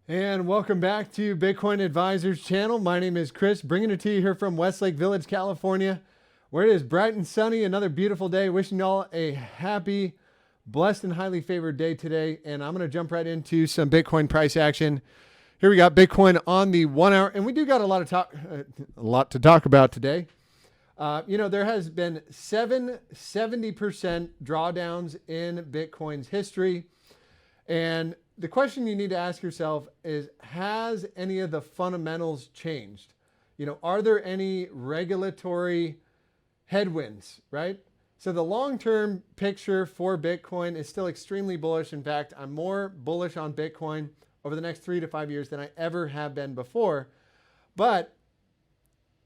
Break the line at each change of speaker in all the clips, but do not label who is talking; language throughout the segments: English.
And welcome back to Bitcoin Advisors channel. My name is Chris, bringing it to you here from Westlake Village, California, where it is bright and sunny. Another beautiful day. Wishing you all a happy, blessed, and highly favored day today. And I'm going to jump right into some Bitcoin price action. Here we got Bitcoin on the 1 hour, and we do got a lot to talk about today. There has been 70% drawdowns in Bitcoin's history, and the question you need to ask yourself is, has any of the fundamentals changed? Are there any regulatory headwinds, right? So the long-term picture for Bitcoin is still extremely bullish. In fact, I'm more bullish on Bitcoin over the next 3 to 5 years than I ever have been before. But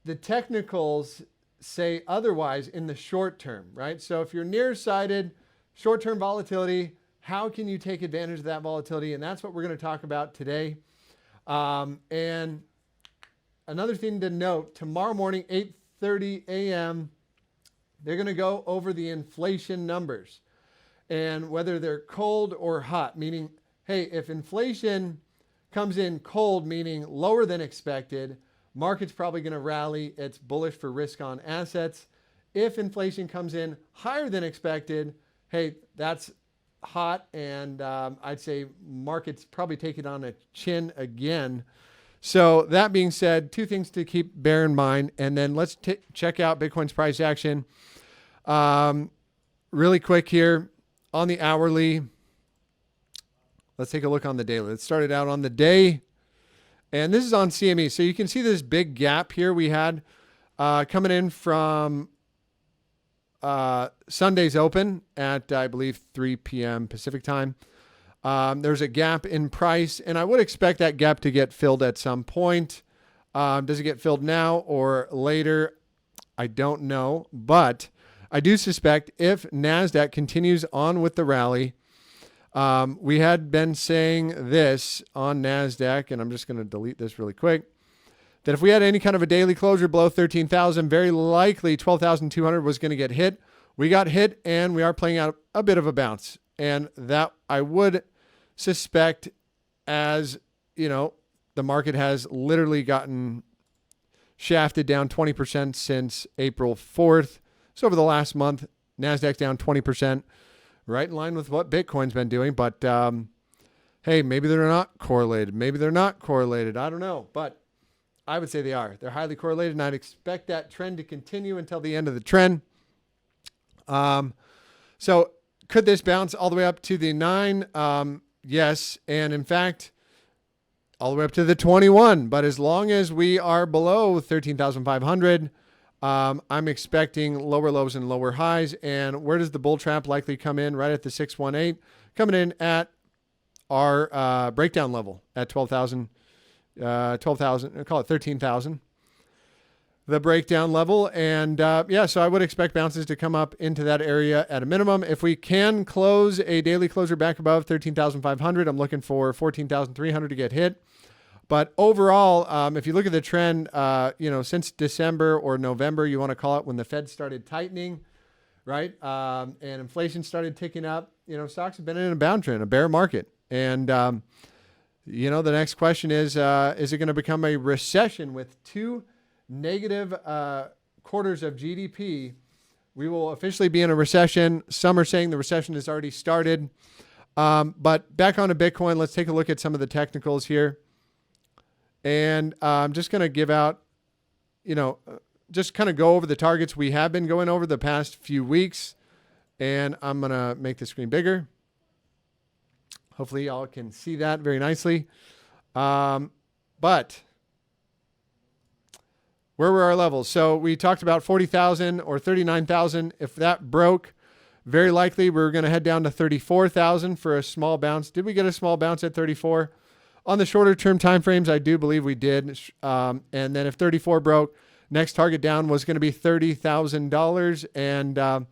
the technicals say otherwise in the short term, right? So if you're nearsighted, short-term volatility, how can you take advantage of that volatility? And that's what we're going to talk about today. And another thing to note, tomorrow morning, 8:30 a.m., they're going to go over the inflation numbers and whether they're cold or hot, meaning, hey, if inflation comes in cold, meaning lower than expected, market's probably going to rally. It's bullish for risk on assets. If inflation comes in higher than expected, hey, that's hot, and I'd say markets probably take it on a chin again. So that being said, two things to bear in mind, and then let's check out Bitcoin's price action really quick here on the hourly. Let's take a look on the daily. Let's start it out on the day, and this is on CME. So you can see this big gap here we had coming in from Sunday's open at, I believe, 3 p.m. Pacific time. There's a gap in price, and I would expect that gap to get filled at some point. Does it get filled now or later? I don't know, but I do suspect if NASDAQ continues on with the rally, we had been saying this on NASDAQ, and I'm just going to delete this really quick, that if we had any kind of a daily closure below 13,000, very likely 12,200 was going to get hit. We got hit, and we are playing out a bit of a bounce. And that I would suspect, as the market has literally gotten shafted down 20% since April 4th. So over the last month, NASDAQ's down 20%, right in line with what Bitcoin's been doing. But hey, maybe they're not correlated. Maybe they're not correlated. I don't know, but I would say they are. They're highly correlated, and I'd expect that trend to continue until the end of the trend. So could this bounce all the way up to the 9? Yes, and in fact, all the way up to the 21. But as long as we are below 13,500, I'm expecting lower lows and lower highs. And where does the bull trap likely come in? Right at the 618, coming in at our breakdown level at 12,000. 12,000, call it 13,000, the breakdown level. And so I would expect bounces to come up into that area at a minimum. If we can close a daily closure back above 13,500, I'm looking for 14,300 to get hit. But overall, if you look at the trend, since December or November, you want to call it, when the Fed started tightening, right? And inflation started ticking up, stocks have been in a downtrend, a bear market. And, the next question is it going to become a recession with 2 negative quarters of GDP? We will officially be in a recession. Some are saying the recession has already started. But back onto Bitcoin, let's take a look at some of the technicals here. And I'm just going to give out, just kind of go over the targets we have been going over the past few weeks. And I'm going to make the screen bigger. Hopefully y'all can see that very nicely. But where were our levels? So we talked about 40,000 or 39,000. If that broke, very likely we're going to head down to 34,000 for a small bounce. Did we get a small bounce at 34? On the shorter term timeframes, I do believe we did. And then if 34 broke, next target down was going to be $30,000. And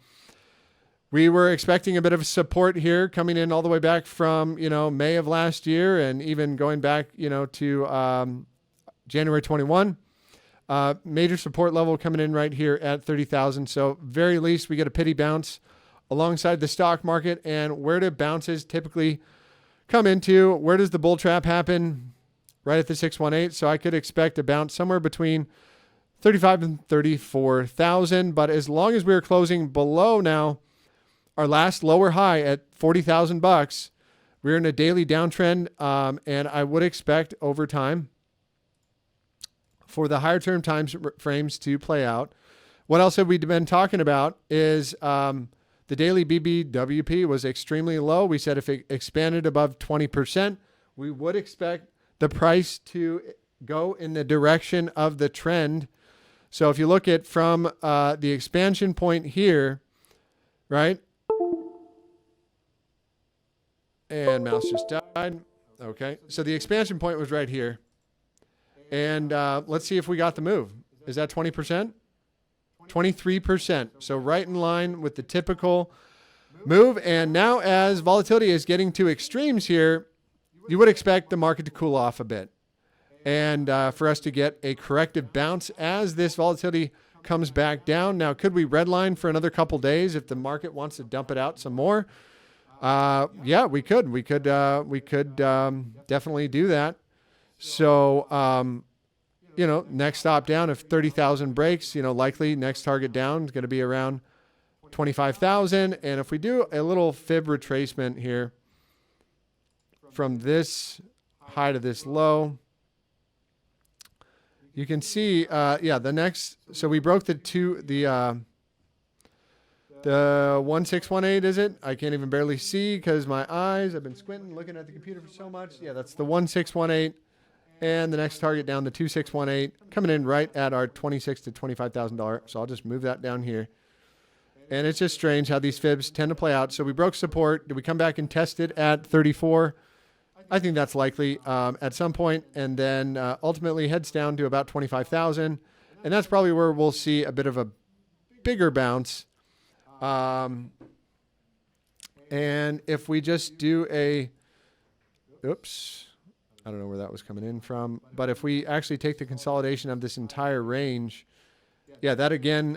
we were expecting a bit of support here coming in all the way back from, May of last year, and even going back, to January 21. Major support level coming in right here at 30,000. So very least we get a pity bounce alongside the stock market. And where do bounces typically come into? Where does the bull trap happen? right at the 618. So I could expect a bounce somewhere between 35 and 34,000. But as long as we're closing below now our last lower high at 40,000 bucks, we're in a daily downtrend. And I would expect over time for the higher term time frames to play out. What else have we been talking about is the daily BBWP was extremely low. We said if it expanded above 20%, we would expect the price to go in the direction of the trend. So if you look at from the expansion point here, right? And mouse just died. Okay. So the expansion point was right here. And let's see if we got the move. Is that 20%? 23%. So right in line with the typical move. And now as volatility is getting to extremes here, you would expect the market to cool off a bit. And for us to get a corrective bounce as this volatility comes back down. Now, could we redline for another couple days if the market wants to dump it out some more? Yeah, we could. We could definitely do that. So, you know, next stop down, if 30,000 breaks, you know, likely next target down is going to be around 25,000. And if we do a little fib retracement here from this high to this low, you can see, yeah, the next, so we broke the 1618, is it? I can't even barely see because my eyes, I've been squinting, looking at the computer for so much. Yeah, that's the 1618. And the next target down, the 2618, coming in right at our $26,000 to $25,000. So I'll just move that down here. And it's just strange how these fibs tend to play out. So we broke support. Did we come back and test it at 34? I think that's likely at some point. And then ultimately heads down to about 25,000. And that's probably where we'll see a bit of a bigger bounce. And if we just do a, oops, I don't know where that was coming in from, but if we actually take the consolidation of this entire range, yeah, that again,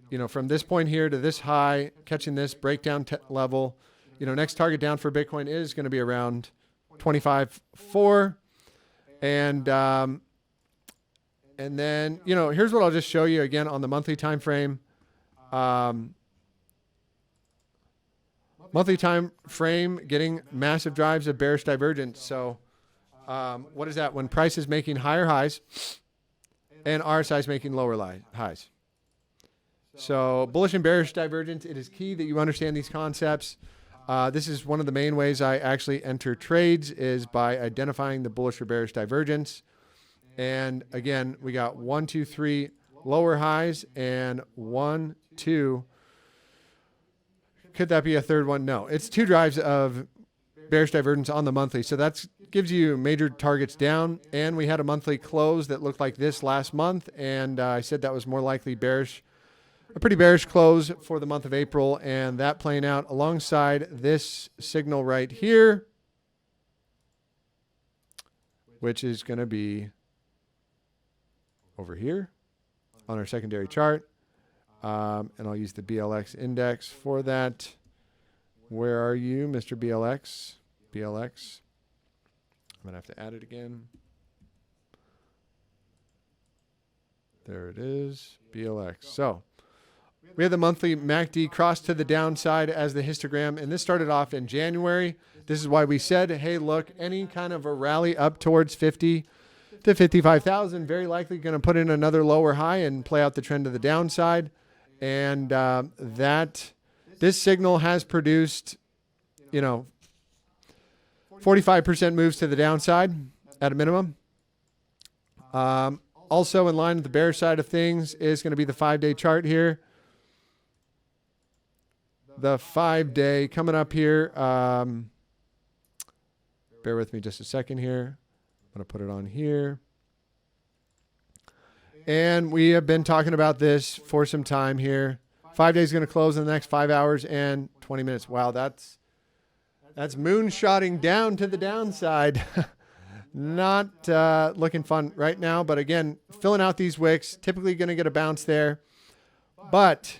you know, from this point here to this high, catching this breakdown level, you know, next target down for Bitcoin is going to be around 25.4. And then, you know, here's what I'll just show you again on the monthly time frame. Monthly time frame getting massive drives of bearish divergence. So what is that? When price is making higher highs and RSI is making lower highs. So bullish and bearish divergence, it is key that you understand these concepts. This is one of the main ways I actually enter trades is by identifying the bullish or bearish divergence. And again, we got 1, 2, 3 lower highs and 1, 2. Could that be a third one? No, it's 2 drives of bearish divergence on the monthly. So that gives you major targets down. And we had a monthly close that looked like this last month. And I said that was more likely bearish, a pretty bearish close for the month of April. And that playing out alongside this signal right here, which is going to be over here on our secondary chart. And I'll use the BLX index for that. Where are you, Mr. BLX? BLX. I'm going to have to add it again. There it is, BLX. So we had the monthly MACD cross to the downside as the histogram. And this started off in January. This is why we said, hey, look, any kind of a rally up towards 50 to 55,000, very likely going to put in another lower high and play out the trend to the downside. And this signal has produced, you know, 45% moves to the downside at a minimum. Also in line with the bearish side of things is going to be the 5-day chart here. The 5-day coming up here. Bear with me just a second here. I'm going to put it on here. And we have been talking about this for some time here. 5 days going to close in the next 5 hours and 20 minutes. Wow, that's moonshotting down to the downside. Not looking fun right now, but again, filling out these wicks, typically going to get a bounce there. But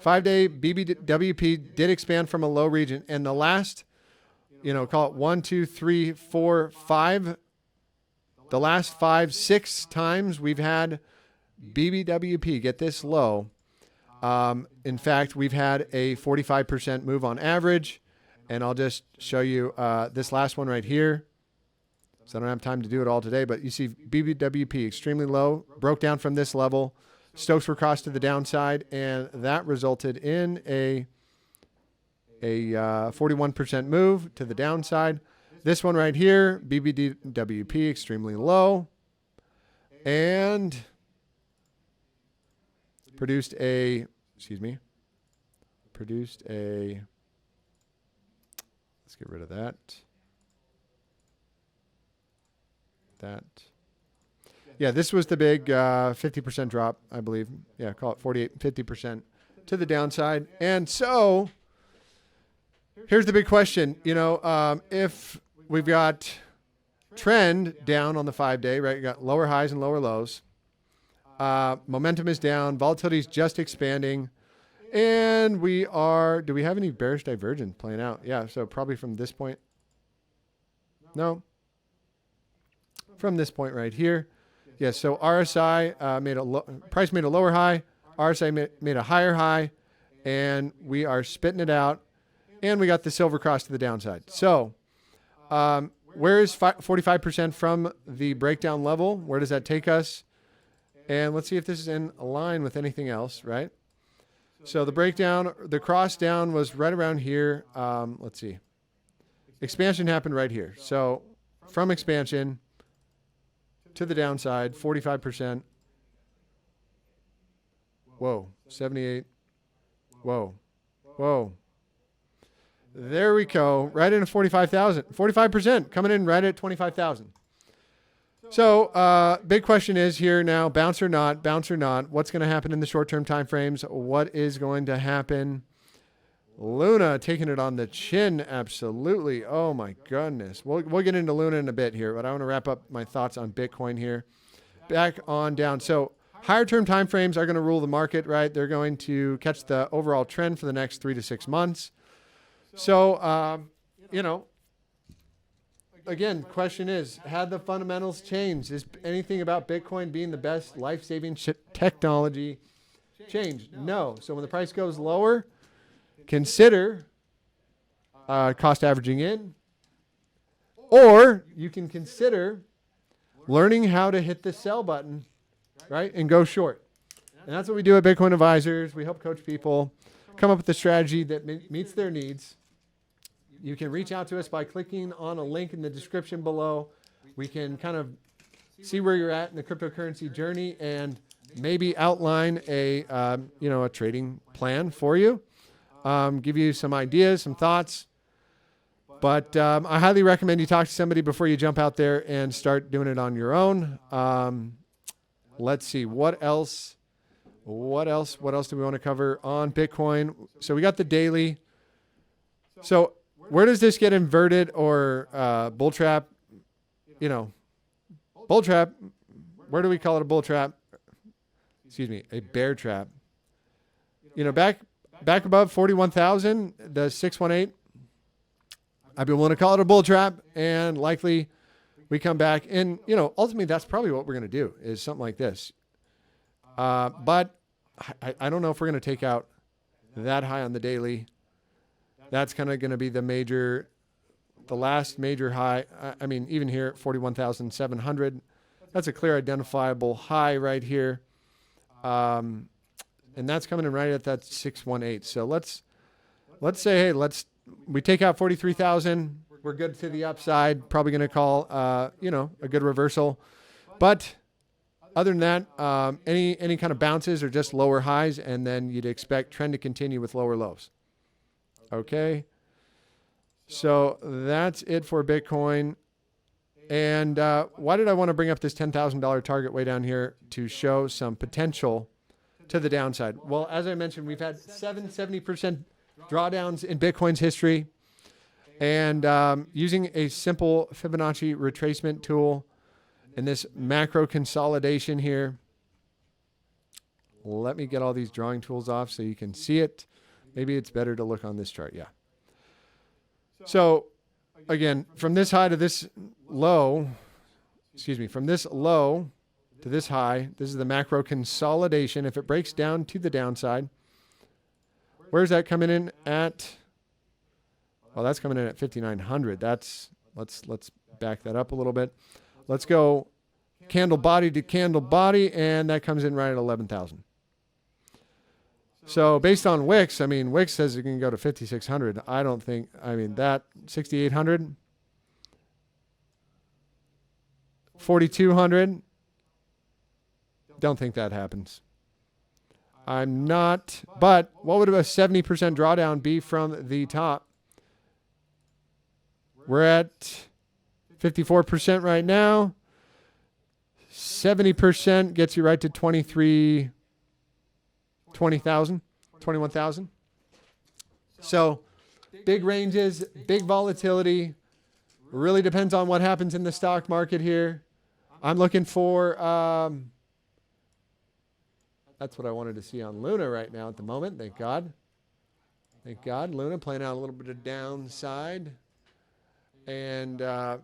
5-day BBWP did expand from a low region. And the last, call it 1, 2, 3, 4, 5. The last 5, 6 times we've had BBWP get this low. In fact, we've had a 45% move on average. And I'll just show you this last one right here. So I don't have time to do it all today, but you see BBWP extremely low, broke down from this level. Stokes were crossed to the downside, and that resulted in a 41% move to the downside. This one right here, BBWP extremely low, and produced a, let's get rid of that. Yeah, this was the big 50% drop, I believe. Yeah, call it 48, 50% to the downside. And so here's the big question. If we've got trend down on the 5-day, right? You got lower highs and lower lows. Momentum is down. Volatility is just expanding. And do we have any bearish divergence playing out? Yeah, so probably from this point. No. From this point right here. Yes, so RSI price made a lower high, RSI made a higher high, and we are spitting it out, and we got the silver cross to the downside. So where is 45% from the breakdown level? Where does that take us? And let's see if this is in line with anything else, right? So the breakdown, the cross down was right around here. Let's see. Expansion happened right here. So from expansion to the downside, 45%. Whoa, 78. Whoa, whoa. There we go. Right into 45,000. 45% coming in right at 25,000. So big question is here now, bounce or not, bounce or not. What's going to happen in the short-term time frames? What is going to happen? Luna taking it on the chin, absolutely. Oh my goodness. We'll get into Luna in a bit here, but I want to wrap up my thoughts on Bitcoin here. Back on down. So higher term time frames are going to rule the market, right? They're going to catch the overall trend for the next 3 to 6 months. So, again, question is, had the fundamentals changed? Is anything about Bitcoin being the best life-saving technology changed? No. So when the price goes lower, consider cost averaging in, or you can consider learning how to hit the sell button, right, and go short. And that's what we do at Bitcoin Advisors. We help coach people come up with a strategy that meets their needs. You can reach out to us by clicking on a link in the description below. We can kind of see where you're at in the cryptocurrency journey and maybe outline a trading plan for you. Give you some ideas, some thoughts. But I highly recommend you talk to somebody before you jump out there and start doing it on your own. Let's see, what else do we want to cover on Bitcoin? So we got the daily. So where does this get inverted or bull trap? Bull trap. Where do we call it a bull trap? Excuse me, a bear trap. Back above 41,000, the 618. I've been willing to call it a bull trap, and likely we come back. And, ultimately that's probably what we're going to do is something like this. But I don't know if we're going to take out that high on the daily. That's kind of going to be the last major high. I mean, even here at 41,700, that's a clear identifiable high right here. And that's coming in right at that 618. So let's say, hey, we take out 43,000. We're good to the upside. Probably going to call, a good reversal. But other than that, any kind of bounces are just lower highs, and then you'd expect trend to continue with lower lows. Okay. So that's it for Bitcoin. And why did I want to bring up this $10,000 target way down here? To show some potential to the downside. Well, as I mentioned, we've had 70% drawdowns in Bitcoin's history. And using a simple Fibonacci retracement tool in this macro consolidation here. Let me get all these drawing tools off so you can see it. Maybe it's better to look on this chart. Yeah. So again, from this high to this low, from this low to this high, this is the macro consolidation. If it breaks down to the downside, where's that coming in at? Well, that's coming in at 5,900. Let's back that up a little bit. Let's go candle body to candle body, and that comes in right at 11,000. So based on Wix, I mean, Wix says it can go to 5,600. I don't think, I mean, that 6,800, 4,200, don't think that happens. I'm not, but what would a 70% drawdown be from the top? We're at 54% right now. 70% gets you right to 21,000. So big ranges, big volatility. Really depends on what happens in the stock market here. I'm looking for, that's what I wanted to see on Luna right now at the moment. Thank God. Thank God. Luna playing out a little bit of downside. And if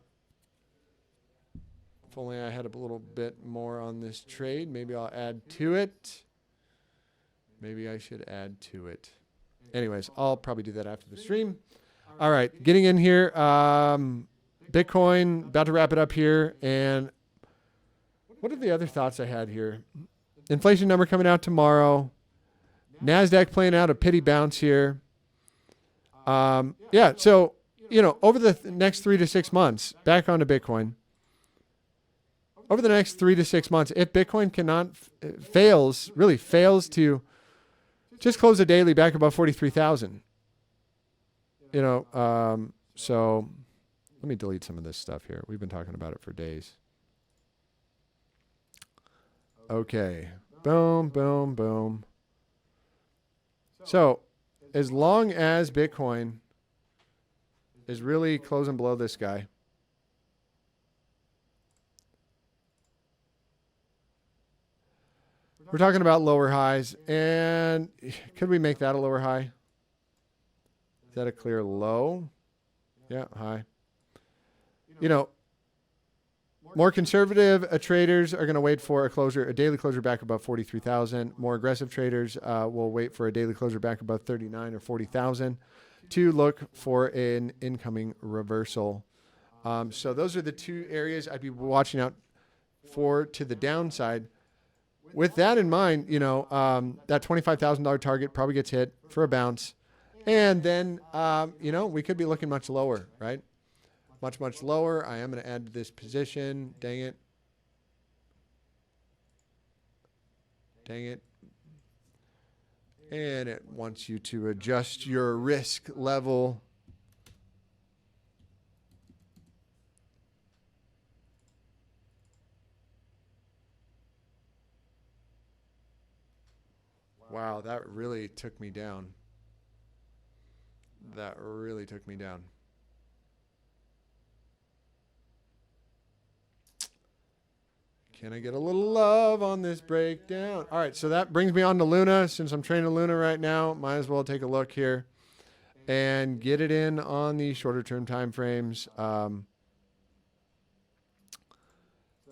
only I had a little bit more on this trade, maybe I'll add to it. Maybe I should add to it. Anyways, I'll probably do that after the stream. All right, getting in here. Bitcoin, about to wrap it up here. And what are the other thoughts I had here? Inflation number coming out tomorrow. NASDAQ playing out a pity bounce here. Yeah, so, you know, over the next 3 to 6 months, back onto Bitcoin. Over the next 3 to 6 months, if Bitcoin really fails to just close the daily back above 43,000, you know, so let me delete some of this stuff here. We've been talking about it for days. Okay, boom, boom, boom. So as long as Bitcoin is really closing below this guy, we're talking about lower highs. And could we make that a lower high? Is that a clear low? Yeah, high. You know, more conservative traders are going to wait for a daily closure back above 43,000. More aggressive traders will wait for a daily closure back above 39 or 40,000 to look for an incoming reversal. So those are the two areas I'd be watching out for to the downside. With that in mind, you know, that $25,000 target probably gets hit for a bounce. And then, you know, we could be looking much lower, right? Much, much lower. I am going to add to this position. Dang it. Dang it. And it wants you to adjust your risk level. Wow, that really took me down. That really took me down. Can I get a little love on this breakdown? All right, so that brings me on to Luna. Since I'm trading Luna right now, might as well take a look here and get it in on the shorter term time frames.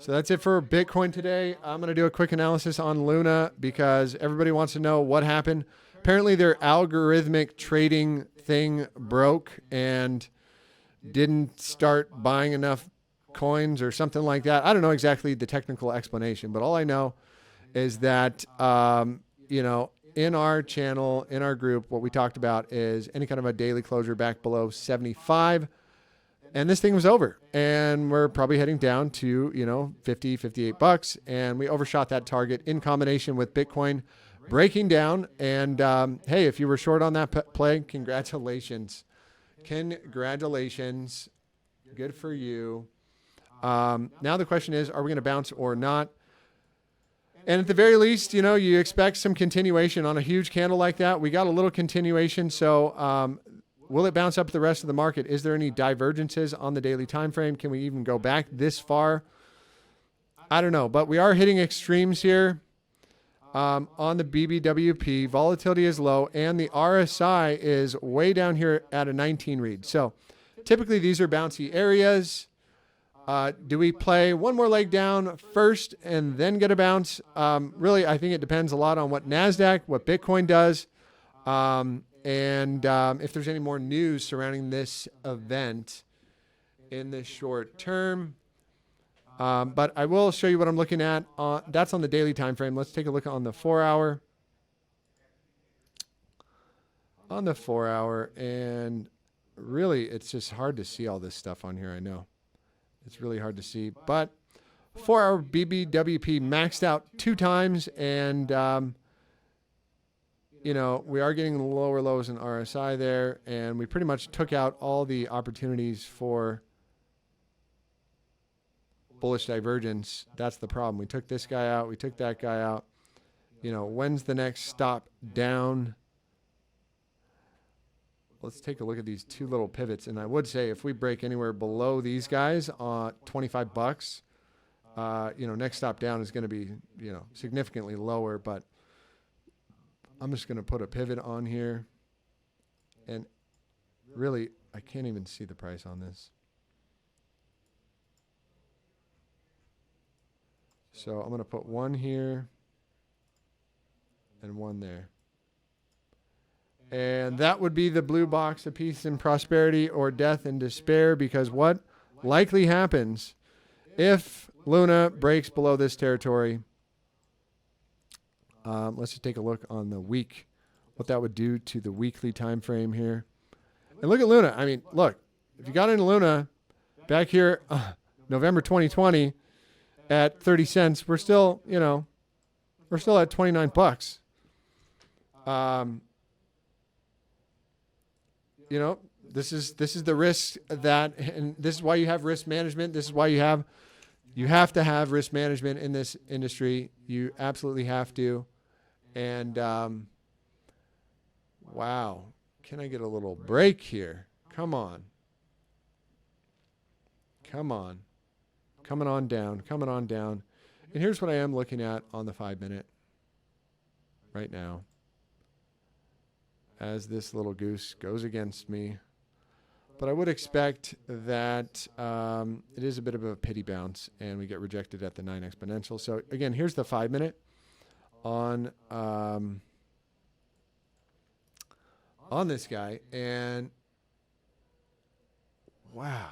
So that's it for Bitcoin today. I'm going to do a quick analysis on Luna because everybody wants to know what happened. Apparently their algorithmic trading thing broke and didn't start buying enough coins or something like that. I don't know exactly the technical explanation, but all I know is that, you know, in our channel, in our group, what we talked about is any kind of a daily closure back below 75. And this thing was over, and we're probably heading down to, you know, 50, 58 bucks. And we overshot that target in combination with Bitcoin breaking down. And hey, if you were short on that play, congratulations. Congratulations. Good for you. Now the question is, are we going to bounce or not? And at the very least, you know, you expect some continuation on a huge candle like that. We got a little continuation. So will it bounce up the rest of the market? Is there any divergences on the daily time frame? Can we even go back this far? I don't know, but we are hitting extremes here. On the BBWP, volatility is low, and the RSI is way down here at a 19 read. So typically these are bouncy areas. Do we play one more leg down first and then get a bounce? Really, I think it depends a lot on what NASDAQ, what Bitcoin does, and if there's any more news surrounding this event in the short term. But I will show you what I'm looking at. That's on the daily time frame. Let's take a look on the 4 hour. On the 4 hour, and really, it's just hard to see all this stuff on here. I know it's really hard to see, but 4 hour BBWP maxed out 2 times, and you know, we are getting lower lows in RSI there, and we pretty much took out all the opportunities for bullish divergence. That's the problem. We took this guy out. We took that guy out. You know, when's the next stop down? Let's take a look at these 2 little pivots. And I would say if we break anywhere below these guys, $25, you know, next stop down is going to be, you know, significantly lower. But I'm just going to put a pivot on here. And really, I can't even see the price on this. So I'm going to put 1 here and 1 there. And that would be the blue box of peace and prosperity or death and despair, because what likely happens if Luna breaks below this territory? Let's just take a look on the week, what that would do to the weekly time frame here. And look at Luna. I mean, look, if you got into Luna back here, November 2020 at 30 cents, we're still, you know, we're still at $29. You know, this is the risk that, and this is why you have risk management. This is why you have to have risk management in this industry. You absolutely have to. And wow, can I get a little break here? Come on. Come on. Coming on down, coming on down. And here's what I am looking at on the 5 minute right now, as this little goose goes against me. But I would expect that it is a bit of a pity bounce, and we get rejected at the 9 exponential. So again, here's the 5 minute on this guy, and wow.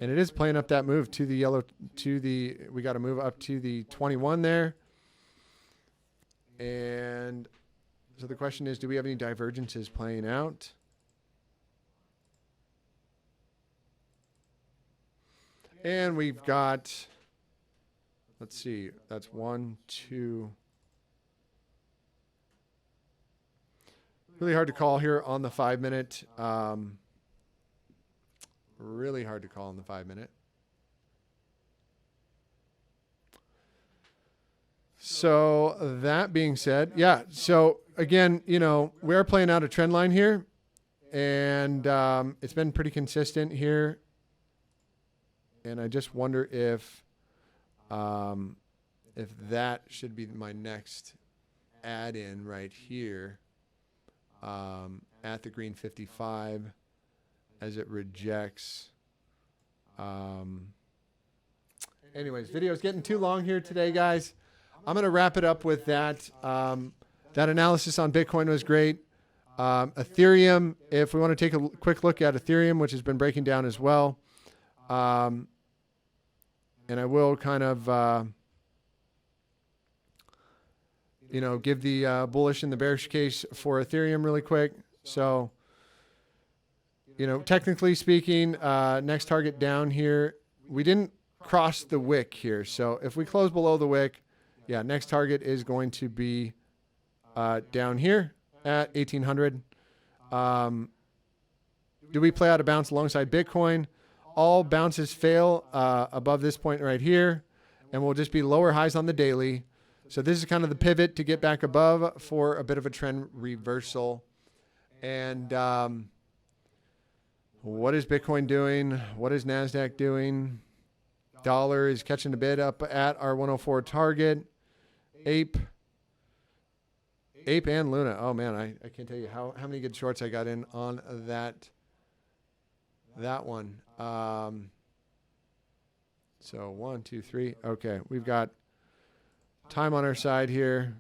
And it is playing up that move to the yellow, we got to move up to the 21 there. And so the question is, do we have any divergences playing out? And we've got, let's see, that's 1, 2. Really hard to call here on the 5 minute. Really hard to call on the 5 minute. So that being said, yeah. So again, you know, we're playing out a trend line here, and it's been pretty consistent here. And I just wonder if that should be my next add-in right here at the green 55 as it rejects. Anyways, video's getting too long here today, guys. I'm going to wrap it up with that. That analysis on Bitcoin was great. Ethereum, if we want to take a quick look at Ethereum, which has been breaking down as well. And I will kind of, you know, give the bullish and the bearish case for Ethereum really quick. So, you know, technically speaking, next target down here, we didn't cross the wick here. So if we close below the wick, yeah, next target is going to be down here at 1800. Do we play out a bounce alongside Bitcoin? All bounces fail above this point right here, and we'll just be lower highs on the daily. So this is kind of the pivot to get back above for a bit of a trend reversal. And what is Bitcoin doing? What is NASDAQ doing? Dollar is catching a bid up at our 104 target. Ape Ape and Luna. Oh man, I can't tell you how many good shorts I got in on that one. So 1, 2, 3. Okay, we've got time on our side here.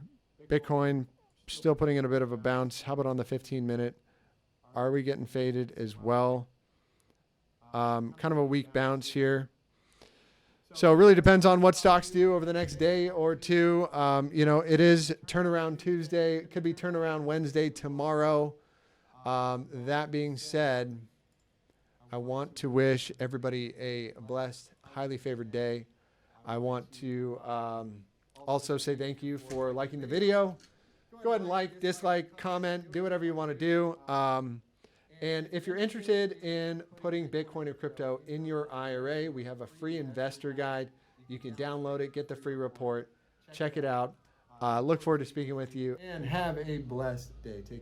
Bitcoin still putting in a bit of a bounce. How about on the 15-minute? Are we getting faded as well? Kind of a weak bounce here. So it really depends on what stocks do over the next day or two. You know, it is turnaround Tuesday. It could be turnaround Wednesday tomorrow. That being said, I want to wish everybody a blessed, highly favored day. I want to also say thank you for liking the video. Go ahead and like, dislike, comment, do whatever you want to do. And if you're interested in putting Bitcoin or crypto in your IRA, we have a free investor guide. You can download it, get the free report, check it out. Look forward to speaking with you, and have a blessed day. Take